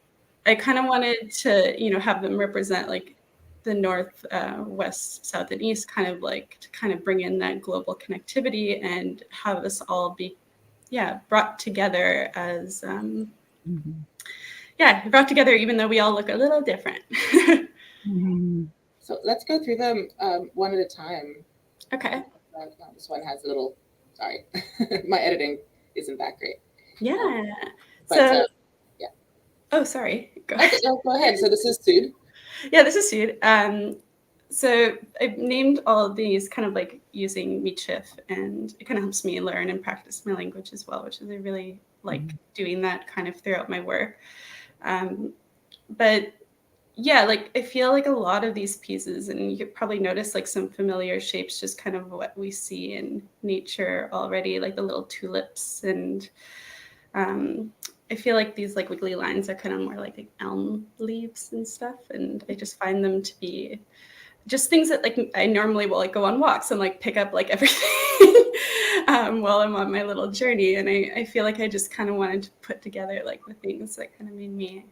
I kind of wanted to, have them represent like the north, west, south, and east, kind of like to kind of bring in that global connectivity and have us all be, brought together as, brought together, even though we all look a little different. So let's go through them one at a time. Okay. This one has a little, sorry, my editing isn't that great. Yeah. But, Oh, sorry. Go okay, no, go ahead. So this is Sud. Yeah, this is Sud. So I've named all of these kind of like using Mîcêt, and it kind of helps me learn and practice my language as well, which is I really like doing that kind of throughout my work. But yeah, like I feel like a lot of these pieces, and you could probably notice like some familiar shapes, just kind of what we see in nature already, like the little tulips. And I feel like these like wiggly lines are kind of more like elm leaves and stuff. And I just find them to be just things that like I normally will like go on walks and like pick up like everything while I'm on my little journey. And I feel like I just kind of wanted to put together like the things that kind of made me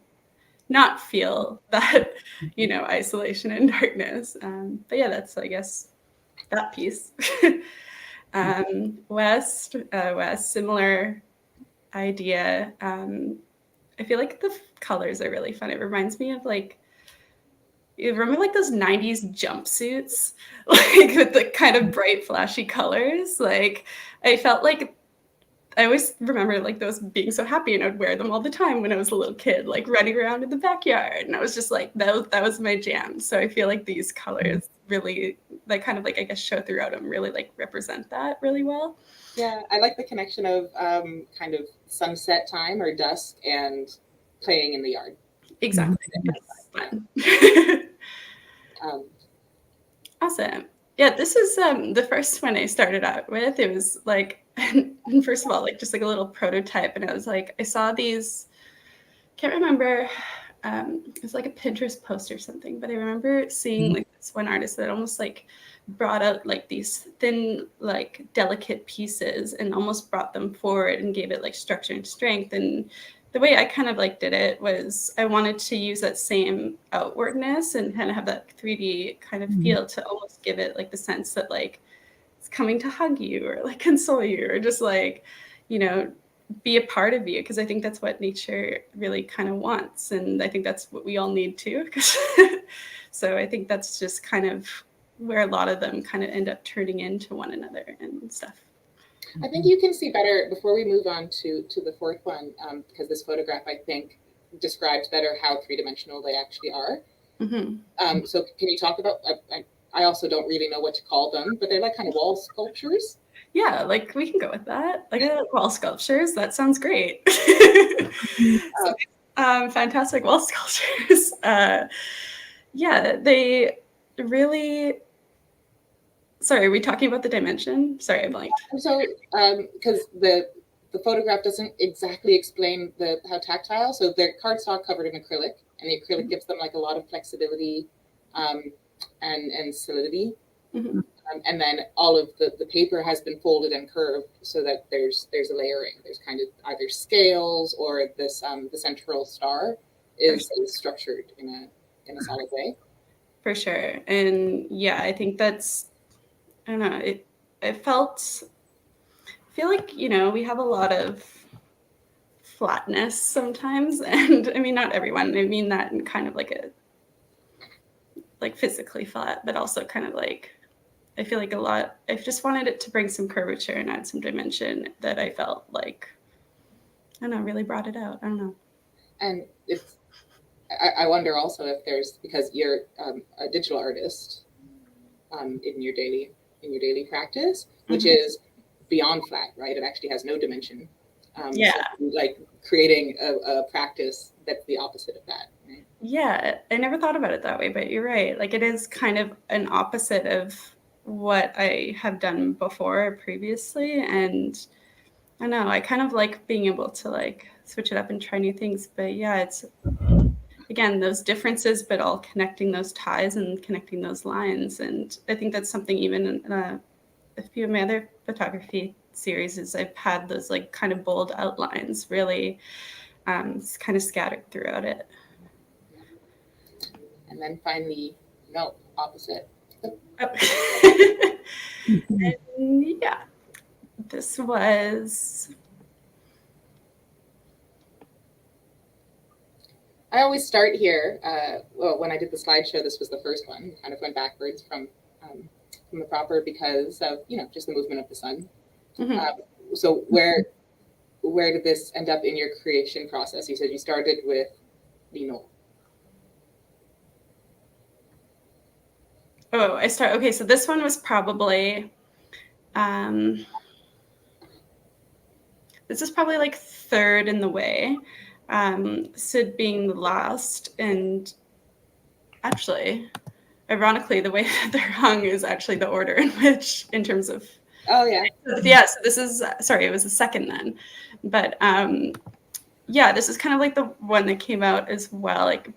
not feel that, isolation and darkness. But yeah, that's, I guess, that piece. West, similar idea. I feel like the colors are really fun. It reminds me of like, you remember like those 90s jumpsuits, like with the kind of bright, flashy colors? Like I felt like I always remember like those being so happy, and I'd wear them all the time when I was a little kid, like running around in the backyard. And I was just like, that was my jam. So I feel like these colors really, like kind of like, I guess, show throughout them, really like represent that really well. Yeah, I like the connection of kind of sunset time or dusk and playing in the yard. Exactly. That's fun. Awesome. Yeah, this is the first one I started out with. It was like, and first of all, like just like a little prototype. And I was like, I saw these, can't remember, it was like a Pinterest post or something, but I remember seeing like this one artist that almost like brought out like these thin, like delicate pieces and almost brought them forward and gave it like structure and strength. And the way I kind of like did it was I wanted to use that same outwardness and kind of have that 3D kind of feel to almost give it like the sense that like it's coming to hug you or like console you or just like, be a part of you. Because I think that's what nature really kind of wants. And I think that's what we all need too. So I think that's just kind of where a lot of them kind of end up turning into one another and stuff. I think you can see better before we move on to the fourth one, because this photograph, I think, describes better how three-dimensional they actually are. So can you talk about, I also don't really know what to call them, but they're like kind of wall sculptures. Yeah, like we can go with that. Like wall sculptures, that sounds great. Fantastic wall sculptures. Yeah, they really... Sorry, are we talking about the dimension? Sorry, I blanked. So, because the photograph doesn't exactly explain how tactile. So they're cardstock covered in acrylic, and the acrylic gives them like a lot of flexibility and solidity. And then all of the paper has been folded and curved so that there's a layering. There's kind of either scales or this the central star is structured in a solid way. For sure, and yeah, I think that's. I don't know. I feel like, we have a lot of flatness sometimes. And I mean, not everyone. I mean that in kind of like physically flat, but also kind of like, I feel like I just wanted it to bring some curvature and add some dimension that I felt like, I don't know, really brought it out. I don't know. And I wonder also if there's, because you're a digital artist in your daily practice, which is beyond flat, right? It actually has no dimension. So like creating a practice that's the opposite of that. Right? Yeah, I never thought about it that way, but you're right. Like it is kind of an opposite of what I have done before previously. And I don't know, I kind of like being able to like switch it up and try new things. But yeah, it's again, those differences, but all connecting those ties and connecting those lines. And I think that's something even in a few of my other photography series is I've had those like kind of bold outlines really it's kind of scattered throughout it. And then finally, no, opposite. Oh. And yeah, this was. I always start here. Well, when I did the slideshow, this was the first one. Kind of went backwards from the proper because of just the movement of the sun. Mm-hmm. So where did this end up in your creation process? You said you started with Lino. Oh, okay, so this one was probably this is probably like third in the way. Sid being the last, and actually, ironically, the way that they're hung is actually the order in which, in terms of. Oh yeah. Yeah, so this is sorry, it was the second then, but yeah, this is kind of like the one that came out as well. Like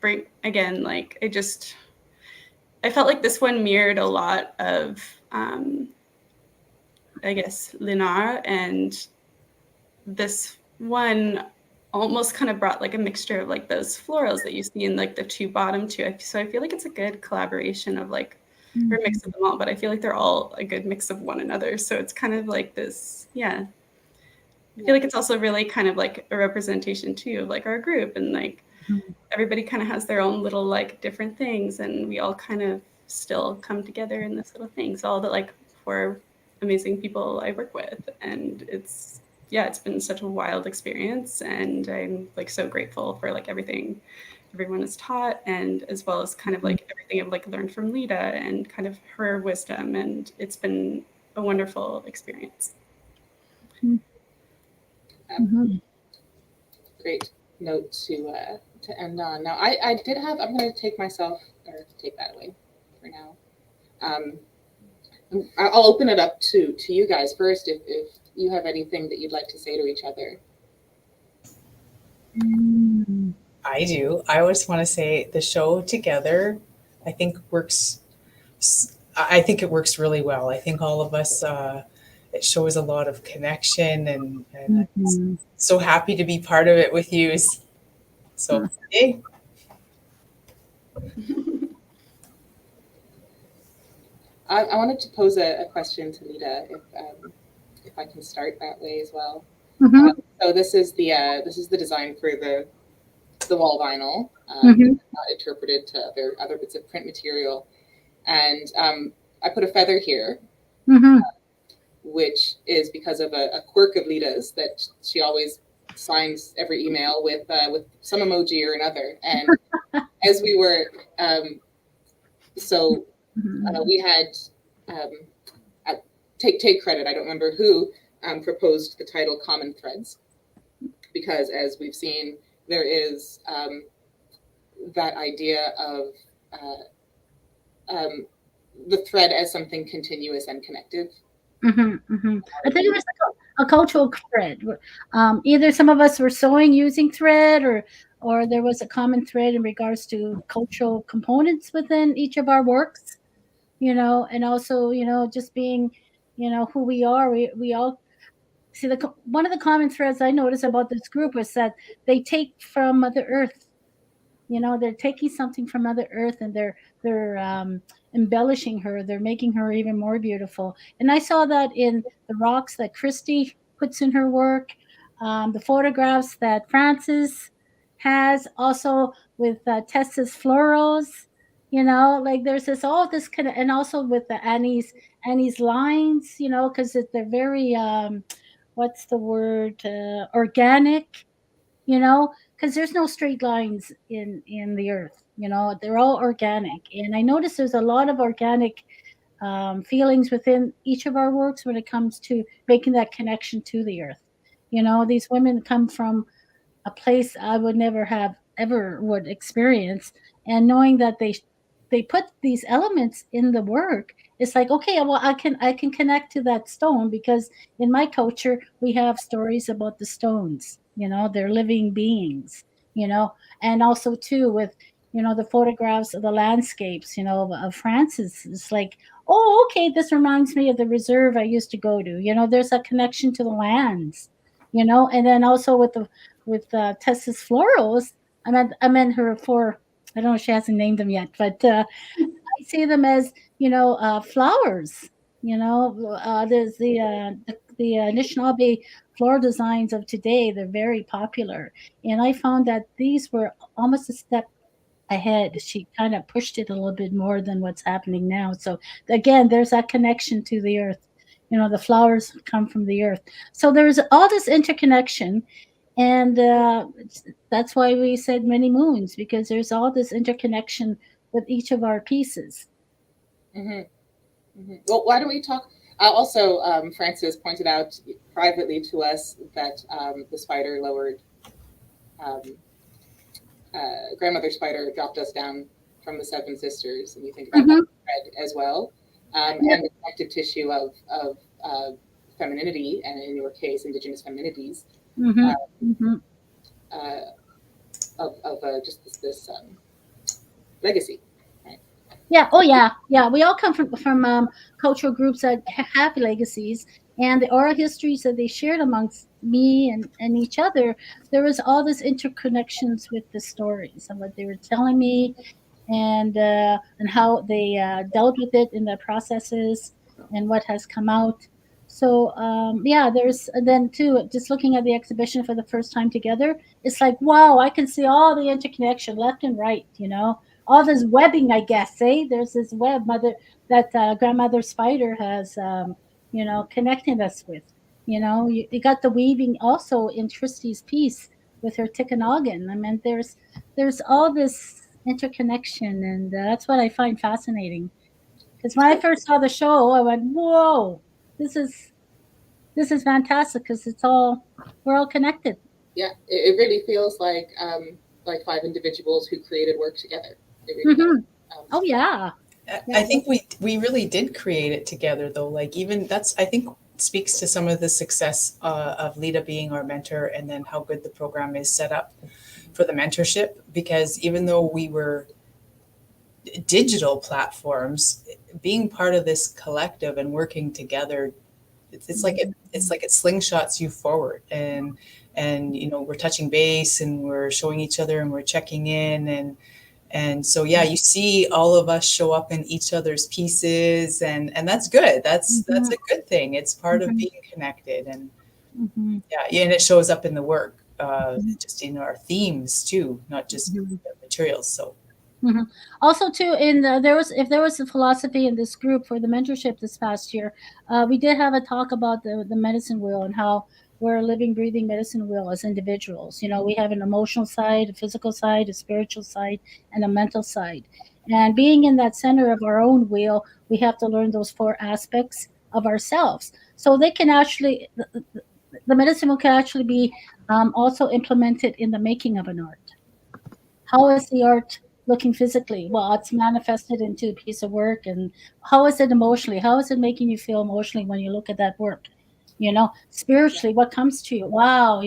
I felt like this one mirrored a lot of, I guess, Linar, and this one almost kind of brought like a mixture of like those florals that you see in like the two bottom two. So I feel like it's a good collaboration of like, or a mix of them all, but I feel like they're all a good mix of one another. So it's kind of like this, yeah. I feel like it's also really kind of like a representation too of like our group, and like everybody kind of has their own little like different things, and we all kind of still come together in this little thing. So all the like 4 amazing people I work with, and it's been such a wild experience, and I'm like so grateful for like everything everyone has taught, and as well as kind of like everything I've like learned from Lita and kind of her wisdom, and it's been a wonderful experience. Great note to end on. Now I did have. I'm going to take that away for now. I'll open it up to you guys first if you have anything that you'd like to say to each other. I do. I always want to say the show together, I think it works really well. I think all of us, it shows a lot of connection, and I'm so happy to be part of it with you. So, yay. I wanted to pose a question to Lita, if I can start that way as well. So this is the design for the wall vinyl, interpreted to other bits of print material, and I put a feather here, which is because of a quirk of Lita's that she always signs every email with some emoji or another. And as we were, we had take credit. I don't remember who proposed the title "Common Threads," because as we've seen, there is that idea of the thread as something continuous and connected. I think it was a cultural thread. Either some of us were sewing using thread, or there was a common thread in regards to cultural components within each of our works, and also, just being, who we are. We all see one of the common threads I noticed about this group was that they take from Mother Earth. They're taking something from Mother Earth, and they're embellishing her. They're making her even more beautiful. And I saw that in the rocks that Christy puts in her work, the photographs that Frances has, also with Tessa's florals. Like there's this kind of, and also with the Annie's lines. Because they're very what's the word, organic. Because there's no straight lines in the earth. They're all organic, and I notice there's a lot of organic feelings within each of our works when it comes to making that connection to the earth. These women come from a place I would never have ever would experience, and knowing that they put these elements in the work, it's like, okay, well, I can connect to that stone, because in my culture we have stories about the stones. They're living beings. And also too with the photographs of the landscapes, of Francis. It's like, oh, okay, this reminds me of the reserve I used to go to. There's a connection to the lands, and then also with Tessa's florals. I meant her for, I don't know if she hasn't named them yet, but I see them as, flowers. There's the Anishinaabe floral designs of today. They're very popular, and I found that these were almost a step ahead. She kind of pushed it a little bit more than what's happening now. So again, there's that connection to the earth. The flowers come from the earth. So there's all this interconnection, and that's why we said many moons, because there's all this interconnection with each of our pieces. Hmm. Hmm. Well, why don't we talk? Also, Francis pointed out privately to us that the spider lowered, um, grandmother spider dropped us down from the Seven Sisters, and you think about that thread as well, and the connective tissue of femininity, and in your case, Indigenous femininities, of just this legacy. Yeah. Oh, yeah. Yeah. We all come from cultural groups that have legacies, and the oral histories that they shared amongst me and each other. There was all this interconnections with the stories and what they were telling me, and how they dealt with it in their processes and what has come out. So yeah, there's, and then too, just looking at the exhibition for the first time together, it's like, wow, I can see all the interconnection left and right. All this webbing, I guess. There's this web that grandmother spider has, connecting us with. You got the weaving also in Tristy's piece with her Tikanagan. I mean, there's all this interconnection, and that's what I find fascinating. Because when I first saw the show, I went, "Whoa, this is fantastic!" Because we're all connected. Yeah, it really feels like five individuals who created work together. It really does. Oh yeah. I think we really did create it together, though. Like, even that's, I think, speaks to some of the success of Lita being our mentor, and then how good the program is set up for the mentorship. Because even though we were digital platforms, being part of this collective and working together, it's like it slingshots you forward, and we're touching base, and we're showing each other, and we're checking in, and so yeah, you see all of us show up in each other's pieces, and that's good. That's a good thing. It's part of being connected, and yeah, and it shows up in the work, just in our themes too, not just the materials. So. Also, too, if there was a philosophy in this group for the mentorship this past year, we did have a talk about the medicine wheel, and how we're a living, breathing medicine wheel as individuals. We have an emotional side, a physical side, a spiritual side, and a mental side. And being in that center of our own wheel, we have to learn those four aspects of ourselves. So they can actually, the medicine wheel can actually be also implemented in the making of an art. How is the art looking physically? Well, it's manifested into a piece of work. And how is it emotionally? How is it making you feel emotionally when you look at that work? Spiritually, what comes to you? Wow,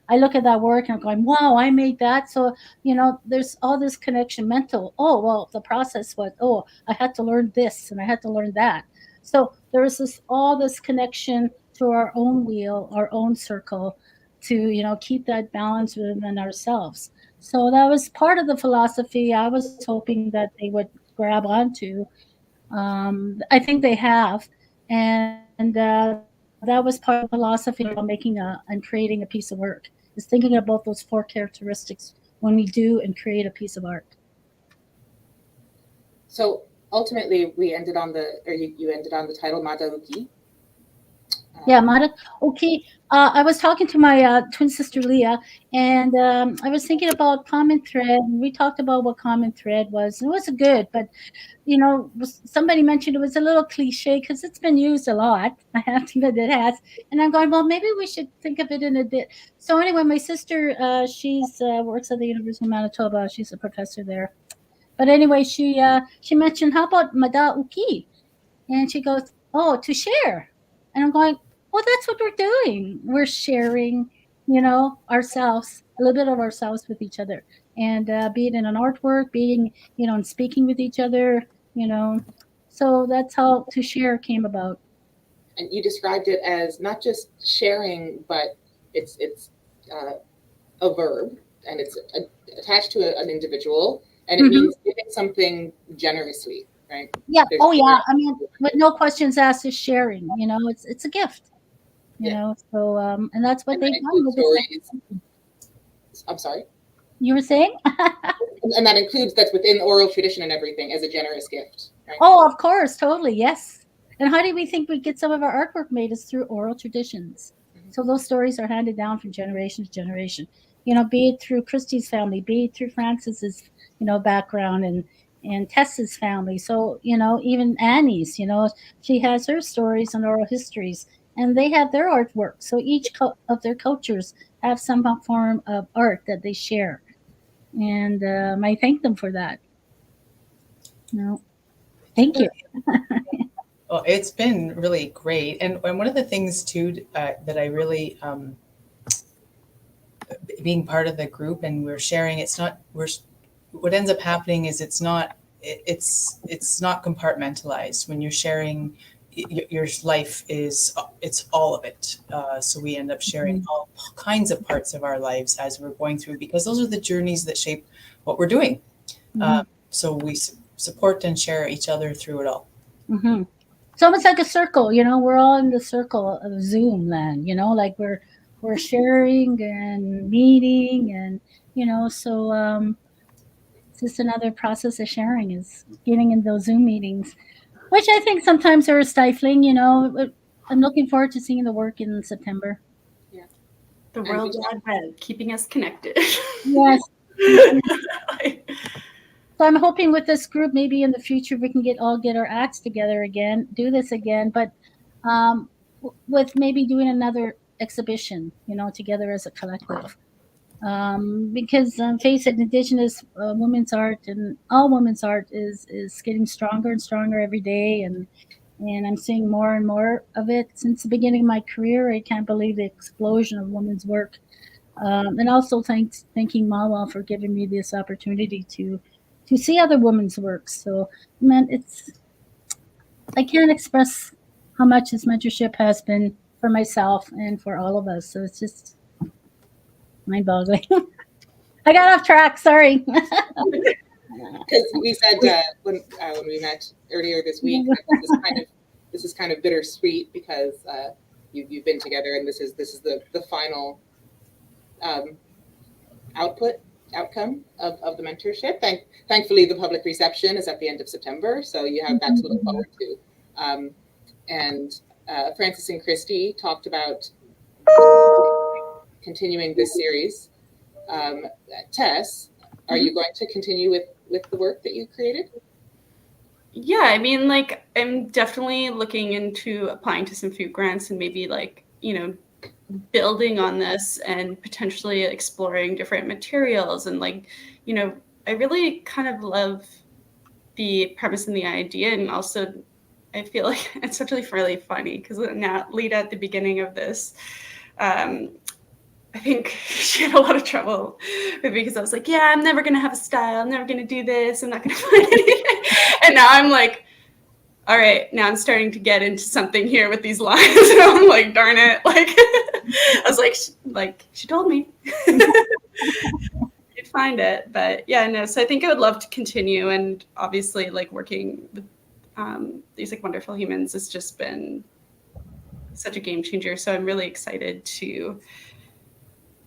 I look at that work and I'm going, wow, I made that. So, there's all this connection. Mental, oh, well, the process was, oh, I had to learn this and I had to learn that. So there is all this connection to our own wheel, our own circle, to, keep that balance within ourselves. So that was part of the philosophy I was hoping that they would grab onto. I think they have, and that was part of the philosophy of making and creating a piece of work, is thinking about those four characteristics when we do and create a piece of art. So ultimately, you ended on the title Maada'ookii. Yeah, Maada'ookii. I was talking to my twin sister Leah, and I was thinking about common thread. And we talked about what common thread was. It was good, but somebody mentioned it was a little cliche because it's been used a lot. I have to admit it has. And I'm going, well, maybe we should think of it in a bit. So anyway, my sister, she's works at the University of Manitoba. She's a professor there. But anyway, she mentioned, how about Maada'ookii? And she goes, oh, to share. And I'm going, well, that's what we're doing. We're sharing, ourselves, a little bit of ourselves with each other. and be it in an artwork, being, and speaking with each other, So that's how To Share came about. And you described it as not just sharing, but it's a verb, and it's attached to an individual, and it means giving something generously, right? Yeah. There's Oh, yeah. I mean, with no questions asked, is sharing. It's a gift. So and that's what and that they've done includes with this. stories. I'm sorry. You were saying? And that includes, that's within oral tradition and everything, as a generous gift, right? Oh, of course, totally, yes. And how do we think we get some of our artwork made? Is through oral traditions. So those stories are handed down from generation to generation. Be it through Christie's family, be it through Francis's, background, and Tessa's family. So even Annie's, she has her stories and oral histories, and they have their artwork. So each of their cultures have some form of art that they share, and I thank them for that. Thank you. Well, it's been really great. And one of the things too that I really, being part of the group and we're sharing, what ends up happening is it's not compartmentalized. When you're sharing, your life it's all of it. So we end up sharing all kinds of parts of our lives as we're going through, because those are the journeys that shape what we're doing. So we support and share each other through it all. Mm-hmm. It's almost like a circle, we're all in the circle of Zoom land, like we're sharing and meeting, and so it's just another process of sharing, is getting in those Zoom meetings, which I think sometimes are stifling. I'm looking forward to seeing the work in September. Yeah. The World Wide Web, keeping us connected. Yes. So I'm hoping with this group, maybe in the future, we can get our acts together again, do this again, but with maybe doing another exhibition, together as a collective. Because face it, Indigenous women's art and all women's art is getting stronger and stronger every day, and I'm seeing more and more of it since the beginning of my career. I can't believe the explosion of women's work, and also thanking Mawa for giving me this opportunity to see other women's works. So, man, I can't express how much this mentorship has been for myself and for all of us. So it's just mind-boggling. I got off track. Sorry. Because we said when we met earlier this week, that this is kind of bittersweet, because you've been together, and this is the final outcome of the mentorship. Thankfully, the public reception is at the end of September, so you have that to look forward to. And Francis and Christy talked about continuing this series. Tess, are you going to continue with the work that you created? Yeah, I mean, I'm definitely looking into applying to some food grants and maybe building on this and potentially exploring different materials. And I really kind of love the premise and the idea. And also I feel like it's actually really funny, because now Lita, at the beginning of this, I think she had a lot of trouble with me, because I was like, yeah, I'm never going to have a style. I'm never going to do this. I'm not going to find anything. And now I'm like, all right, now I'm starting to get into something here with these lines. And I'm like, darn it. I was like, she told me. You'd find it. But yeah, no. So I think I would love to continue. And obviously, working with these wonderful humans has just been such a game changer. So I'm really excited to,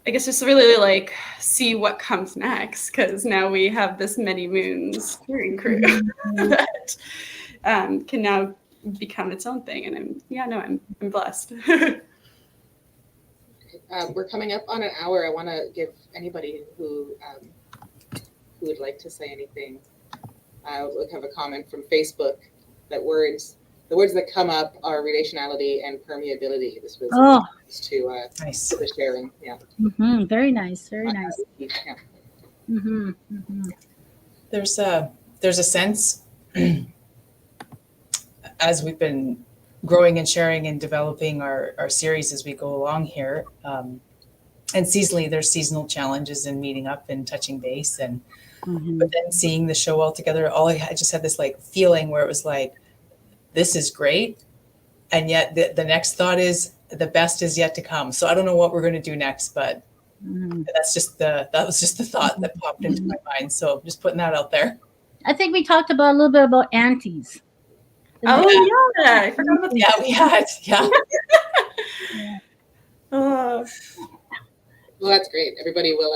I guess, just really see what comes next, because now we have this Many Moons touring crew that can now become its own thing. And I'm blessed. We're coming up on an hour. I want to give anybody who would like to say anything. We have a comment from Facebook that the words that come up are relationality and permeability. This was Nice. to the sharing. Yeah. Mm-hmm. Very nice. Very nice. Yeah. Mm-hmm. Mm-hmm. There's a sense as we've been growing and sharing and developing our series as we go along here, seasonally, there's seasonal challenges in meeting up and touching base. And Mhm. but then seeing the show all together, I just had this like feeling where it was like, this is great. And yet the next thought is the best is yet to come. So I don't know what we're going to do next, but Mhm. that was just the thought that popped into my mind. So just putting that out there. I think we talked about a little bit about aunties. Oh yeah, I forgot about Yeah, we had. Yeah. Uh, Well, that's great. Everybody will.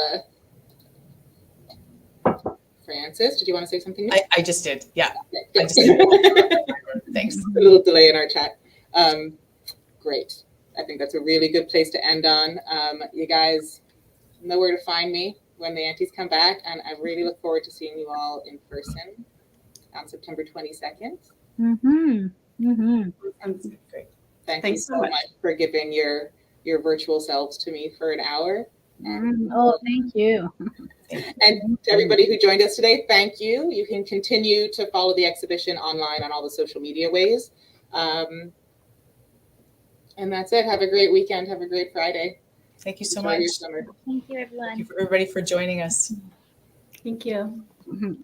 Francis, did you want to say something? I just did. Yeah. Okay. I just did. Thanks. A little delay in our chat. Great. I think that's a really good place to end on. You guys know where to find me when the aunties come back, and I really look forward to seeing you all in person on September 22nd. Mm-hmm. Mm-hmm. sounds Great. Thank you Thanks so so much much. for giving your virtual selves to me for an hour. Oh, thank you. And to everybody who joined us today, thank you. You can continue to follow the exhibition online on all the social media ways. And that's it. Have a great weekend. Have a great Friday. Thank you so Enjoy much. your summer. Thank you, everyone. Thank you for everybody for joining us. Thank you. Mhm.